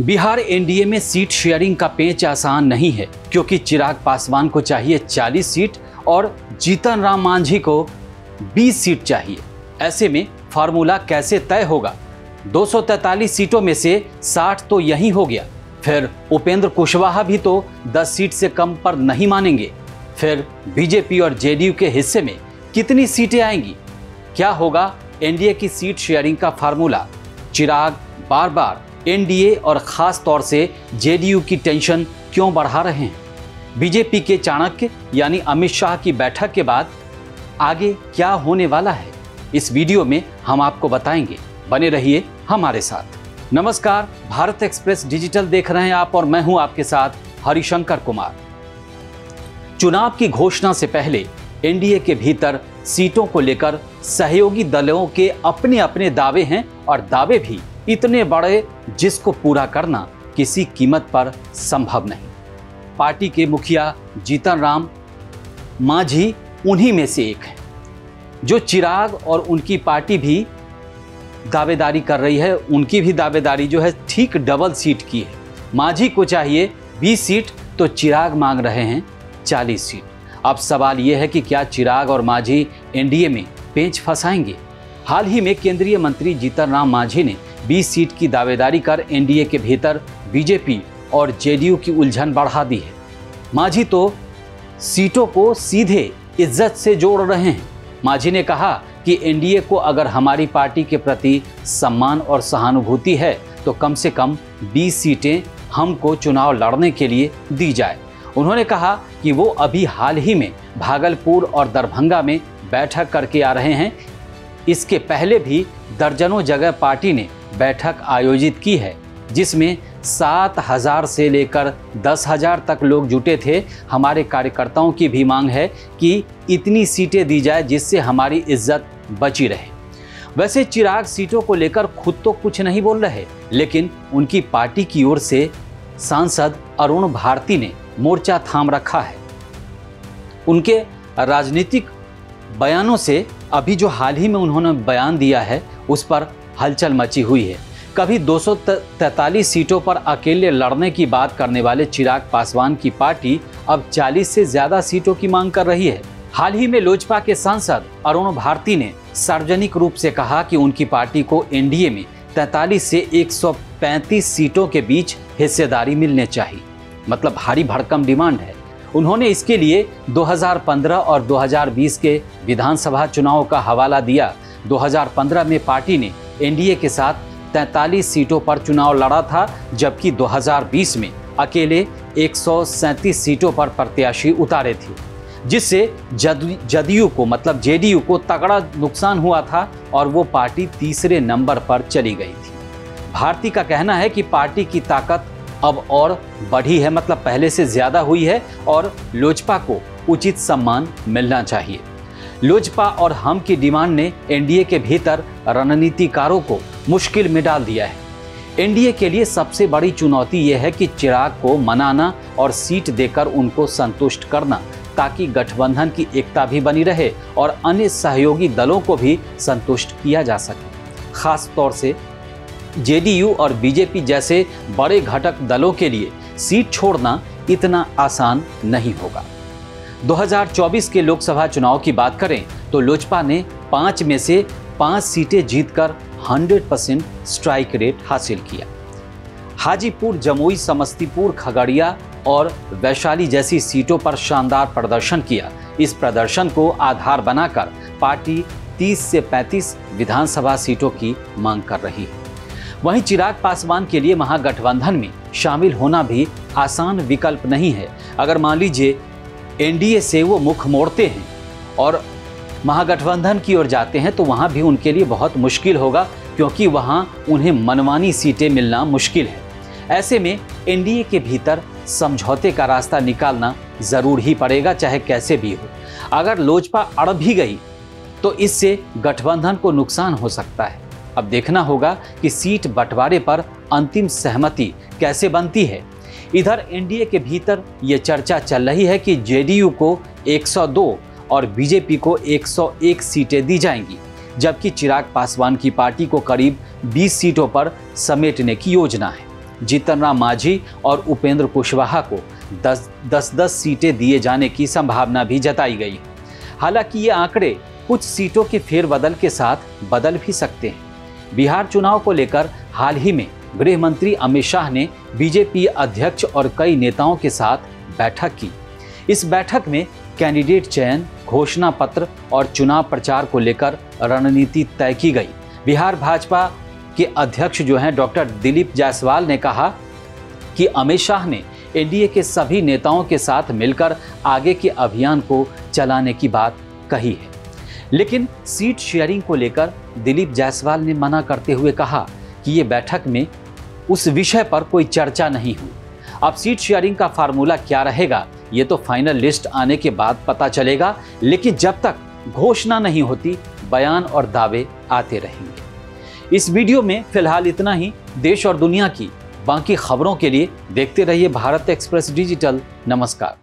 Bihar NDA में seat sharing का पेच आसान नहीं है, क्योंकि चिराग पासवान को चाहिए 40 सीट और जीतन राम मांझी को 20 सीट चाहिए। ऐसे में फार्मूला कैसे तय होगा? 243 सीटों में से 60 तो यही हो गया, फिर उपेंद्र कुशवाहा भी तो 10 सीट से कम पर नहीं मानेंगे। फिर बीजेपी और जेडीयू के हिस्से में कितनी सीटें आएंगी? क्या होगा एनडीए की सीट शेयरिंग का फार्मूला? चिराग बार बार एनडीए और खास तौर से जेडीयू की टेंशन क्यों बढ़ा रहे हैं? बीजेपी के चाणक्य यानी अमित शाह की बैठक के बाद आगे क्या होने वाला है, इस वीडियो में हम आपको बताएंगे। बने रहिए हमारे साथ। नमस्कार, भारत एक्सप्रेस डिजिटल देख रहे हैं आप और मैं हूं आपके साथ हरिशंकर कुमार। चुनाव की घोषणा से पहले एनडीए के भीतर सीटों को लेकर सहयोगी दलों के अपने अपने दावे हैं, और दावे भी इतने बड़े जिसको पूरा करना किसी कीमत पर संभव नहीं। पार्टी के मुखिया जीतन राम मांझी उन्हीं में से एक हैं, जो चिराग और उनकी पार्टी भी दावेदारी कर रही है। उनकी भी दावेदारी जो है ठीक डबल सीट की है। मांझी को चाहिए 20 सीट तो चिराग मांग रहे हैं 40 सीट। अब सवाल यह है कि क्या चिराग और मांझी एनडीए में पेंच फंसाएंगे? हाल ही में केंद्रीय मंत्री जीतन राम मांझी ने 20 सीट की दावेदारी कर एनडीए के भीतर बीजेपी और जेडीयू की उलझन बढ़ा दी है। मांझी तो सीटों को सीधे इज्जत से जोड़ रहे हैं। मांझी ने कहा कि एनडीए को अगर हमारी पार्टी के प्रति सम्मान और सहानुभूति है तो कम से कम 20 सीटें हमको चुनाव लड़ने के लिए दी जाए। उन्होंने कहा कि वो अभी हाल ही में भागलपुर और दरभंगा में बैठक करके आ रहे हैं। इसके पहले भी दर्जनों जगह पार्टी ने बैठक आयोजित की है, जिसमें 7,000 से लेकर 10,000 तक लोग जुटे थे। हमारे कार्यकर्ताओं की भी मांग है कि इतनी सीटें दी जाए जिससे हमारी इज्जत बची रहे। वैसे चिराग सीटों को लेकर खुद तो कुछ नहीं बोल रहे, लेकिन उनकी पार्टी की ओर से सांसद अरुण भारती ने मोर्चा थाम रखा है। उनके राजनीतिक बयानों से अभी जो हाल ही में उन्होंने बयान दिया है उस पर हलचल मची हुई है। कभी 243 सीटों पर अकेले लड़ने की बात करने वाले चिराग पासवान की पार्टी अब 40 से ज्यादा सीटों की मांग कर रही है। हाल ही में लोजपा के सांसद अरुण भारती ने सार्वजनिक रूप से कहा कि उनकी पार्टी को एनडीए में 43 से 135 सीटों के बीच हिस्सेदारी मिलने चाहिए। मतलब भारी भरकम डिमांड है। उन्होंने इसके लिए 2015 और 2020 के विधानसभा चुनाव का हवाला दिया। 2015 में पार्टी ने एनडीए के साथ 43 सीटों पर चुनाव लड़ा था, जबकि 2020 में अकेले 137 सीटों पर प्रत्याशी उतारे थे, जिससे जदयू को मतलब जेडीयू को तगड़ा नुकसान हुआ था और वो पार्टी तीसरे नंबर पर चली गई थी। भारती का कहना है कि पार्टी की ताकत अब और बढ़ी है, मतलब पहले से ज्यादा हुई है, और लोजपा को उचित सम्मान मिलना चाहिए। लोजपा और हम की डिमांड ने एनडीए के भीतर रणनीतिकारों को मुश्किल में डाल दिया है। एनडीए के लिए सबसे बड़ी चुनौती यह है कि चिराग को मनाना और सीट देकर उनको संतुष्ट करना, ताकि गठबंधन की एकता भी बनी रहे और अन्य सहयोगी दलों को भी संतुष्ट किया जा सके। खास तौर से जेडीयू और बीजेपी जैसे बड़े घटक दलों के लिए सीट छोड़ना इतना आसान नहीं होगा। 2024 के लोकसभा चुनाव की बात करें तो लोजपा ने 5 में से 5 सीटें जीतकर 100% स्ट्राइक रेट हासिल किया। हाजीपुर, जमुई, समस्तीपुर, खगड़िया और वैशाली जैसी सीटों पर शानदार प्रदर्शन किया। इस प्रदर्शन को आधार बनाकर पार्टी 30 से 35 विधानसभा सीटों की मांग कर रही है। वहीं चिराग पासवान के लिए महागठबंधन में शामिल होना भी आसान विकल्प नहीं है। अगर मान लीजिए एनडीए से वो मुख मोड़ते हैं और महागठबंधन की ओर जाते हैं तो वहां भी उनके लिए बहुत मुश्किल होगा, क्योंकि वहां उन्हें मनमानी सीटें मिलना मुश्किल है। ऐसे में एनडीए के भीतर समझौते का रास्ता निकालना जरूर ही पड़ेगा, चाहे कैसे भी हो। अगर लोजपा अड़ भी गई तो इससे गठबंधन को नुकसान हो सकता है। अब देखना होगा कि सीट बंटवारे पर अंतिम सहमति कैसे बनती है। इधर एनडीए के भीतर ये चर्चा चल रही है कि जेडीयू को 102 और बीजेपी को 101 सीटें दी जाएंगी, जबकि चिराग पासवान की पार्टी को करीब 20 सीटों पर समेटने की योजना है। जीतन राम मांझी और उपेंद्र कुशवाहा को 10-10 सीटें दिए जाने की संभावना भी जताई गई। हालांकि ये आंकड़े कुछ सीटों के फेरबदल के साथ बदल भी सकते हैं। बिहार चुनाव को लेकर हाल ही में गृह मंत्री अमित शाह ने बीजेपी अध्यक्ष और कई नेताओं के साथ बैठक की। इस बैठक में कैंडिडेट चयन, घोषणा पत्र और चुनाव प्रचार को लेकर रणनीति तय की गई। बिहार भाजपा के अध्यक्ष जो हैं डॉक्टर दिलीप जायसवाल ने कहा कि अमित शाह ने एनडीए के सभी नेताओं के साथ मिलकर आगे के अभियान को चलाने की बात कही है। लेकिन सीट शेयरिंग को लेकर दिलीप जायसवाल ने मना करते हुए कहा कि ये बैठक में उस विषय पर कोई चर्चा नहीं हुई। अब सीट शेयरिंग का फार्मूला क्या रहेगा ये तो फाइनल लिस्ट आने के बाद पता चलेगा, लेकिन जब तक घोषणा नहीं होती बयान और दावे आते रहेंगे। इस वीडियो में फिलहाल इतना ही। देश और दुनिया की बाकी खबरों के लिए देखते रहिए भारत एक्सप्रेस डिजिटल। नमस्कार।